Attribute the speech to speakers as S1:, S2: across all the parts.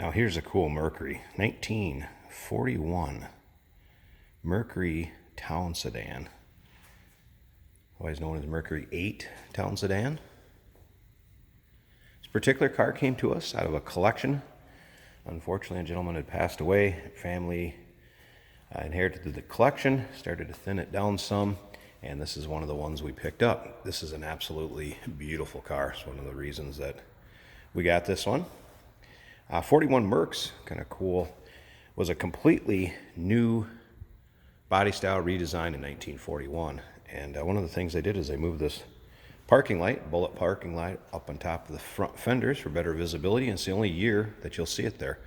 S1: Now here's a cool Mercury, 1941 Mercury Town Sedan, otherwise known as Mercury 8 Town Sedan. This particular car came to us out of a collection. Unfortunately, a gentleman had passed away. Family inherited the collection, started to thin it down some, and this is one of the ones we picked up. This is an absolutely beautiful car. It's one of the reasons that we got this one. 41 Mercs, kind of cool, was a completely new body style redesign in 1941. And one of the things they did is they moved this parking light, bullet parking light, up on top of the front fenders for better visibility. And it's the only year that you'll see it there.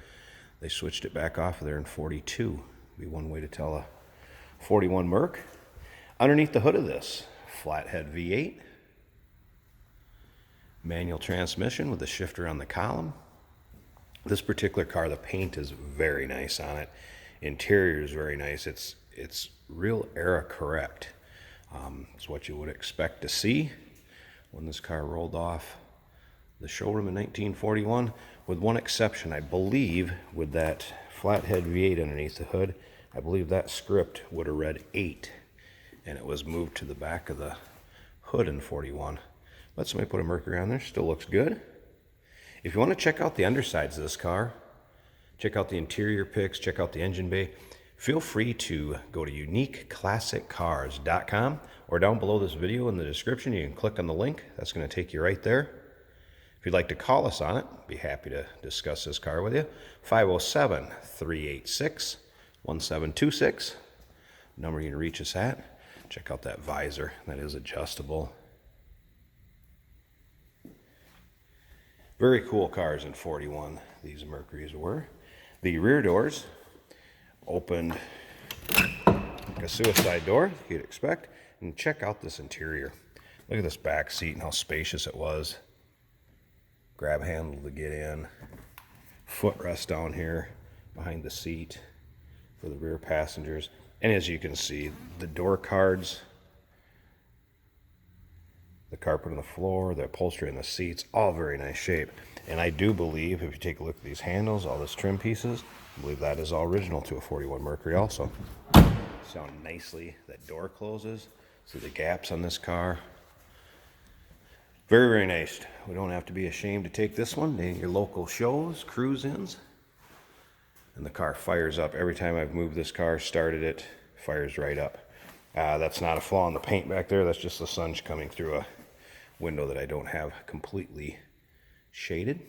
S1: They switched it back off of there in 42. Be one way to tell a 41 Merc. Underneath the hood of this, flathead V8, manual transmission with a shifter on the column. This particular car, the paint is very nice on it. Interior is very nice. It's real era correct. It's what you would expect to see when this car rolled off the showroom in 1941, with one exception. I believe with that flathead V8 underneath the hood, I believe that script would have read 8, and it was moved to the back of the hood in 41. Let somebody put a Mercury on there. Still looks good. If you want to check out the undersides of this car, check out the interior pics, check out the engine bay, feel free to go to uniqueclassiccars.com, or down below this video in the description, you can click on the link. That's going to take you right there. If you'd like to call us on it, be happy to discuss this car with you. 507-386-1726. Number you can reach us at. Check out that visor. That is adjustable. Very cool cars in 41, these Mercurys were. The rear doors opened like a suicide door, you'd expect. And check out this interior. Look at this back seat and how spacious it was. Grab handle to get in. Footrest down here behind the seat for the rear passengers. And as you can see, the door cards, the carpet on the floor, the upholstery and the seats, all very nice shape. And I do believe, if you take a look at these handles, all this trim pieces, I believe that is all original to a 41 Mercury also. See how nicely that door closes. See the gaps on this car. Very, very nice. We don't have to be ashamed to take this one to your local shows, cruise-ins. And the car fires up. Every time I've moved this car, started it, fires right up. That's not a flaw in the paint back there. That's just the sun coming through a window that I don't have completely shaded.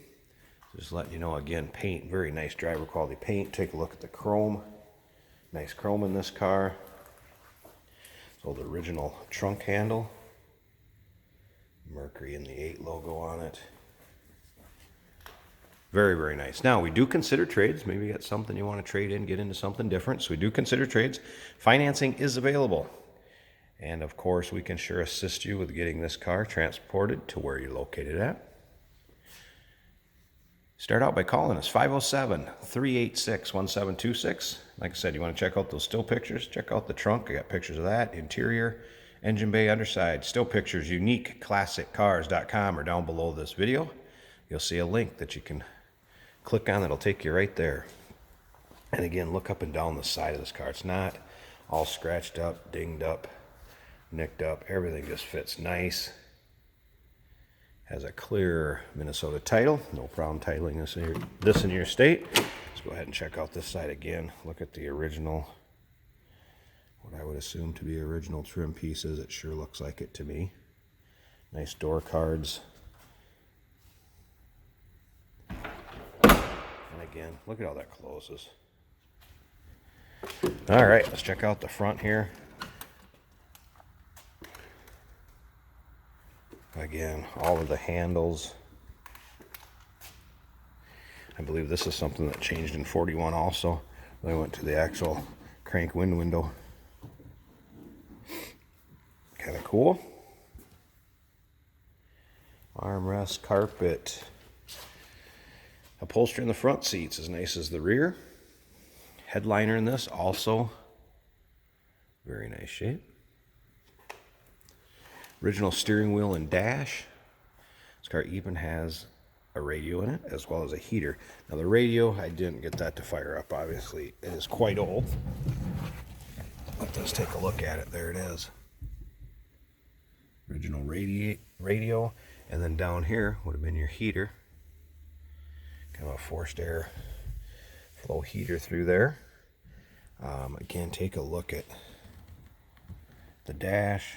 S1: Just letting you know, again, paint, very nice driver quality paint. Take a look at the chrome. Nice chrome in this car. So the original trunk handle. Mercury and the 8 logo on it. Very, very nice. Now, we do consider trades. Maybe you got something you want to trade in, get into something different. So we do consider trades. Financing is available. And of course, we can sure assist you with getting this car transported to where you're located at. Start out by calling us, 507-386-1726. Like I said, you want to check out those still pictures, check out the trunk. I got pictures of that, interior, engine bay, underside, still pictures, uniqueclassiccars.com, or down below this video. You'll see a link that you can click on that'll take you right there. And again, look up and down the side of this car. It's not all scratched up, dinged up, nicked up. Everything just fits nice. Has a clear Minnesota title. No problem titling this in your state. Let's go ahead and check out this side again. Look at the original, what I would assume to be original trim pieces. It sure looks like it to me. Nice door cards. And again, look at how that closes. All right, let's check out the front here. Again, all of the handles. I believe this is something that changed in 41 also. They went to the actual crank window. Kind of cool. Armrest, carpet. Upholstery in the front seats as nice as the rear. Headliner in this also very nice shape. Original steering wheel and dash. This car even has a radio in it as well as a heater. Now the radio, I didn't get that to fire up, obviously. It is quite old. Let's take a look at it. There it is. Original radio. And then down here would have been your heater. Kind of a forced air flow heater through there. Again, take a look at the dash,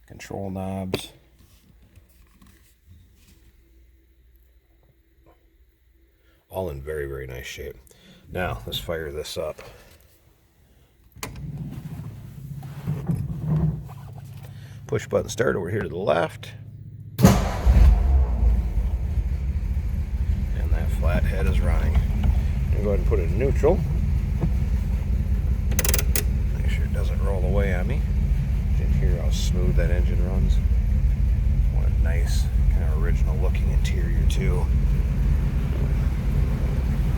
S1: control knobs. All in very, very nice shape. Now, let's fire this up. Push button start over here to the left. And that flathead is running. I'm going to go ahead and put it in neutral. Make sure it doesn't roll away on me. You can hear how smooth that engine runs. What a nice, kind of original looking interior too.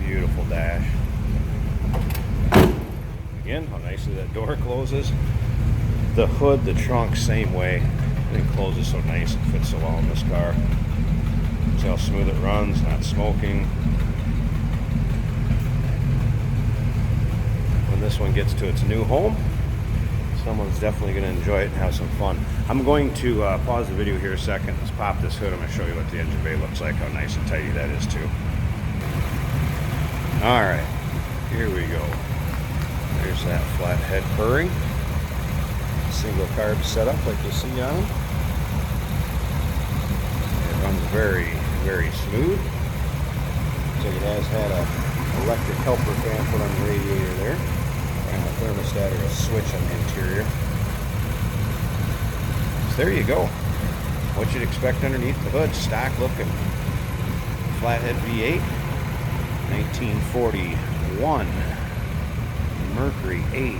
S1: Beautiful dash. Again, how nicely that door closes. The hood, the trunk, same way. It closes so nice, it fits so well in this car. See how smooth it runs, not smoking. When this one gets to its new home, someone's definitely going to enjoy it and have some fun. I'm going to pause the video here a second. Let's pop this hood. I'm going to show you what the engine bay looks like, how nice and tidy that is too. Alright, here we go. There's that flathead purring. Single carb setup like you see on them. It runs very, very smooth. Looks like it has had a electric helper fan put on the radiator there, and a thermostat or a switch on the interior. So there you go. What you'd expect underneath the hood, stock looking flathead V8, 1941 Mercury 8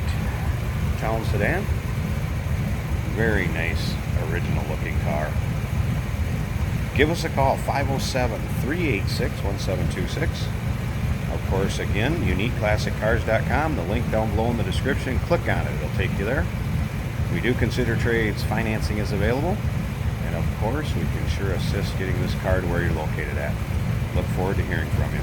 S1: town sedan. Very nice, original looking car. Give us a call, 507-386-1726. Of course, again, uniqueclassiccars.com. The link down below in the description. Click on it. It'll take you there. We do consider trades. Financing is available. And of course, we can sure assist getting this car to where you're located at. Look forward to hearing from you.